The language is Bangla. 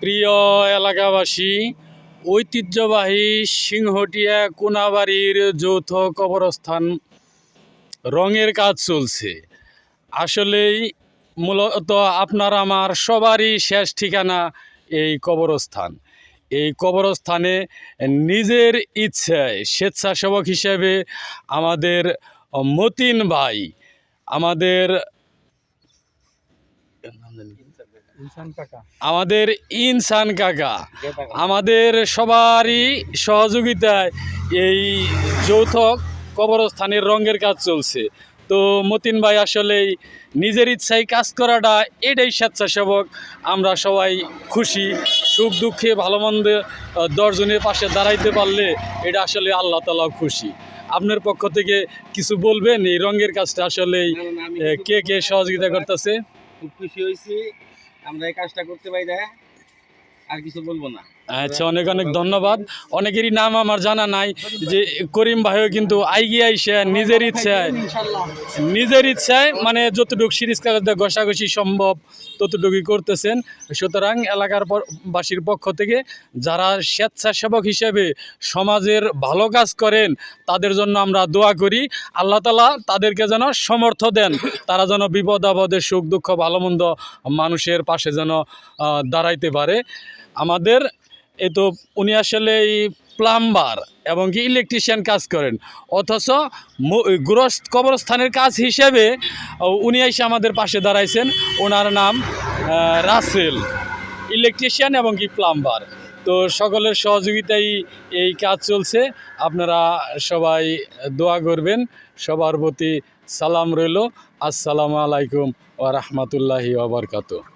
প্রিয় এলাকাবাসী, ঐতিহ্যবাহী সিংহটিয়া কোনাবাড়ির যৌথ কবরস্থান রঙের কাজ চলছে। আসলেই মূলত আপনার আমার সবারই শেষ ঠিকানা এই কবরস্থান। এই কবরস্থানে নিজের ইচ্ছায় স্বেচ্ছাসেবক হিসেবে আমাদের মতিন ভাই, আমাদের ইনসান কাকা, আমাদের সবারই সহযোগিতায় এই যৌথ কবরস্থানের রঙের কাজ চলছে। তো মতিন ভাই আসলেই নিজের ইচ্ছায় কাজ করাটা এটাই স্বেচ্ছাসেবক। আমরা সবাই খুশি, সুখ দুঃখে ভালো মন্দে 10 জনের পাশে দাঁড়াইতে পারলে এটা আসলে আল্লাহ তাআলাও খুশি। আপনার পক্ষ থেকে কিছু বলবেন এই রঙের কাজটা আসলেই কে কে সহযোগিতা করতেছে? খুব খুশি হয়েছি আমরা এই কাজটা করতে পারি, আর কিছু বলবো না। আচ্ছা, অনেক অনেক ধন্যবাদ। অনেকেরই নাম আমার জানা নাই, যে করিম ভাইও কিন্তু আইগিয়ে আইসে নিজের ইচ্ছায় মানে যতটুকু সিরিজ কাগজ ঘষাঘষি সম্ভব ততটুকুই করতেছেন। সুতরাং এলাকার বাসীর পক্ষ থেকে যারা স্বেচ্ছাসেবক হিসেবে সমাজের ভালো কাজ করেন তাদের জন্য আমরা দোয়া করি, আল্লাহ তাআলা তাদেরকে যেন সমর্থ দেন, তারা যেন বিপদ আপদে সুখ দুঃখ ভালো মন্দ মানুষের পাশে যেন দাঁড়াইতে পারে। আমাদের এ তো উনি আসলে এই প্লাম্বার এবং কি ইলেকট্রিশিয়ান কাজ করেন, অথচ কবরস্থানের কাজ হিসেবে উনি এসে আমাদের পাশে দাঁড়াইছেন। ওনার নাম রাসেল, ইলেকট্রিশিয়ান এবং কি প্লাম্বার। তো সকলের সহযোগিতায় এই কাজ চলছে। আপনারা সবাই দোয়া করবেন। সবার প্রতি সালাম রইল। আসসালামু আলাইকুম ওয়া রাহমাতুল্লাহি ওয়া বারাকাতুহু।